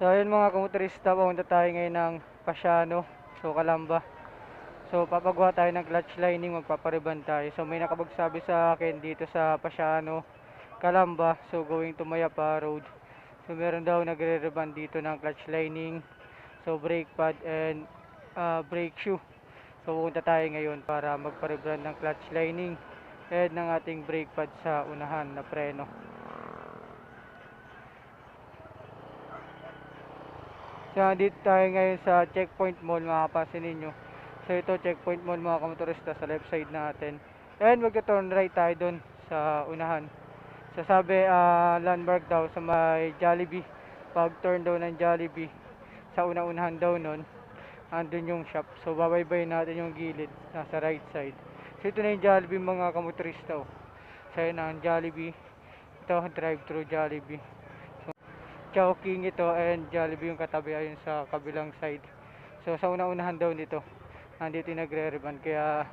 So ayun mga kamotorista, pumunta tayo ngayon ng Pasiano, so Calamba. So papagawa tayo ng clutch lining, magpapariban tayo. So may nakapagsabi sa akin dito sa Pasiano, Calamba, so going to Mayapa Road. So meron daw nagre-reban dito ng clutch lining, so brake pad and brake shoe. So pupunta tayo ngayon para magpariban ng clutch lining and ng ating brake pad sa unahan na preno. So dito tayo ngayon sa Checkpoint Mall, makapansin ninyo. So ito Checkpoint Mall mga kamotorista, sa left side natin. And magta-turn right tayo doon sa unahan. So sabi landmark daw sa may Jollibee. Pag turn daw ng Jollibee, sa una-unahan daw nun, andun yung shop. So babaybayin natin yung gilid, nasa right side. So ito na yung Jollibee mga kamotorista. So yun ang Jollibee. Ito drive-thru Jollibee. Chowking ito and Jollibee yung katabi ayun sa kabilang side. So sa una-unahan daw nito, nandito yung nagre-reban, kaya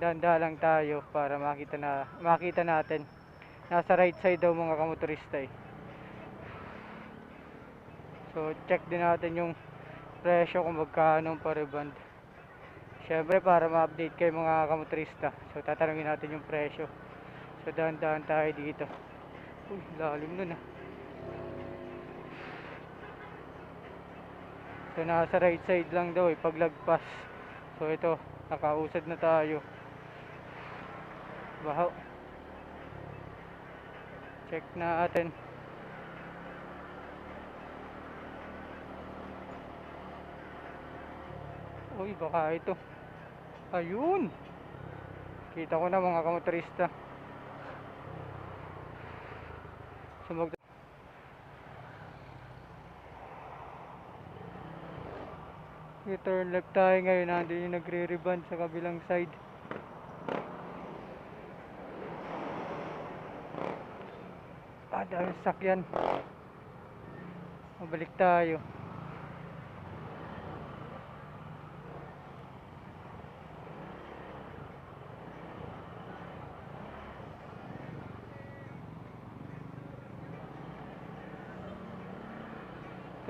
danda lang tayo para makita natin. Nasa right side daw mga kamotorista eh. So check din natin yung presyo kung magkano ang pariban. Syempre para ma-update kayo mga kamotorista. So tatanungin natin yung presyo. So dahan-dahan tayo dito. Uy, lalim nun ah. So nasa right side lang daw paglagpas. So ito, nakausad na tayo. Bahaw. Check natin. Uy, baka ito. Ayun. Kita ko na mga kamotorista. So turn left tayo ngayon, nandun yung nagre-reban sa kabilang side. Dahil sakyan. Mabalik tayo.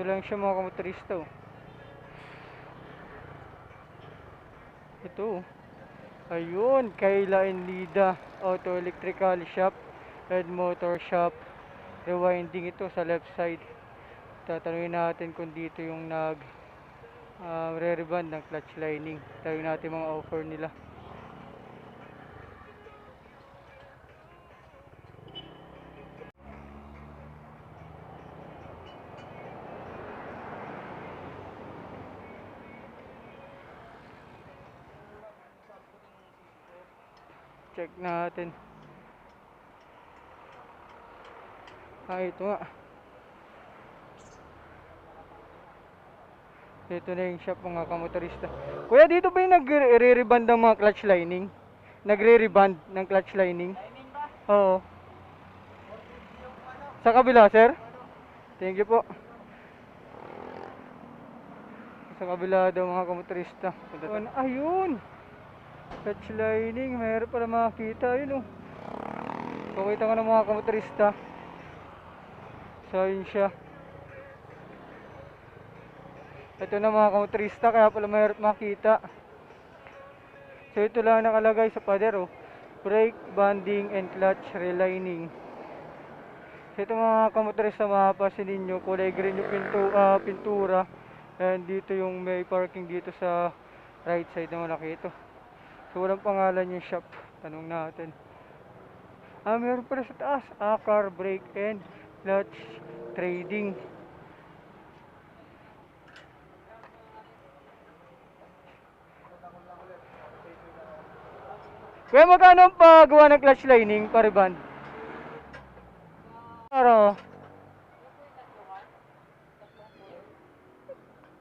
Ito lang siya mga kamotorista. Ito. Ayun, Kayla and Lida Auto Electrical Shop and Motor Shop. Rewinding ito sa left side. Tatanungin natin kung dito yung re-reban ng clutch lining. Tanungin natin mga offer nila. Check natin. Ito nga. Ito na yung shop mga kamotorista. Kuya, dito ba yung nagre-reband ng mga clutch lining? Nagre-reband ng clutch lining? Oo. Sa kabila, sir? Thank you po. Sa kabila daw mga kamotorista. Ayun! Clutch lining, mayroon para makita. Ayun o. Kita ko ng mga kamotorista. So yun siya. Ito na mga kamotorista, kaya pala mayroon makita. So ito lang nakalagay sa pader brake, banding, and clutch relining. So ito mga kamotorista, mapapansin ninyo, kulay green yung pintura. And dito yung may parking dito sa right side na malaki ito. So walang pangalan yung shop. Tanong natin. Meron pala sa taas. Car, brake, and clutch trading. Kaya magkano ang pagawa ng clutch lining, pariban? Para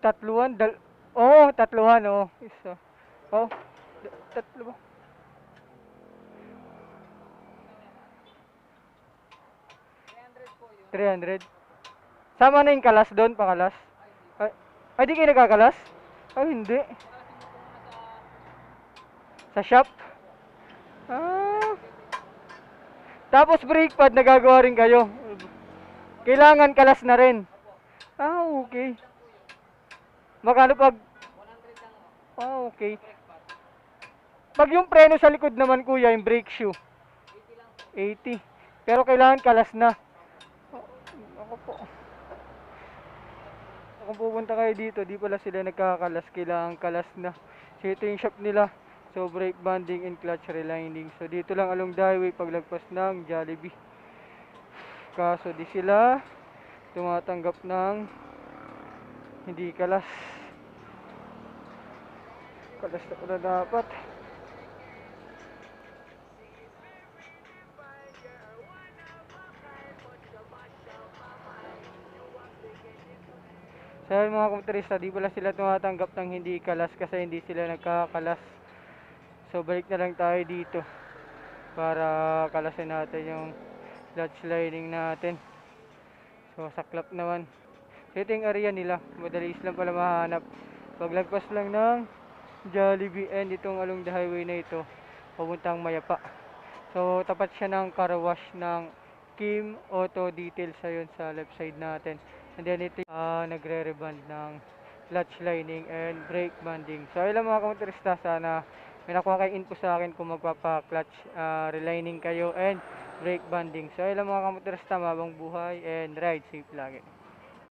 tatluhan, tatluhan isa. Tatlo ba? 300. Sama na yung kalas doon, pakalas. Ay, di kayo nagkakalas? Ay, hindi. Sa shop? Tapos brake pad, nagagawa rin kayo. Kailangan kalas na rin. Ah, okay. Magkano pag... Ah, okay. Pag yung preno sa likod naman kuya, yung brake shoe, 80. Pero kailangan kalas na. Ako po. Kung pupunta kayo dito, di pala sila nagkakalas. Kailangan kalas na. So ito yung shop nila. So brake banding and clutch relining. So dito lang along the highway paglagpas ng Jollibee. Kaso di sila tumatanggap ng hindi kalas. Kalas na pala dapat. So yun mga kumturista, di pala sila tumatanggap ng hindi kalas kasi hindi sila nagkakalas. So balik na lang tayo dito para kalasin natin yung clutch lining natin. So saklap naman. So ito yung area nila, madalis lang pala mahanap. Paglagpas lang ng Jollibee and itong along the highway na ito, papuntang Mayapa. So tapat siya ng car wash ng Kim Auto Details ayun sa left side natin. And then ito nagre-reband ng clutch lining and brake banding. So ayun lang mga kamotorista, sana may nakuha kayo info sa akin kung magpapa-clutch relining kayo and brake banding. So ayun lang mga kamotorista, mabang buhay and ride safe lagi.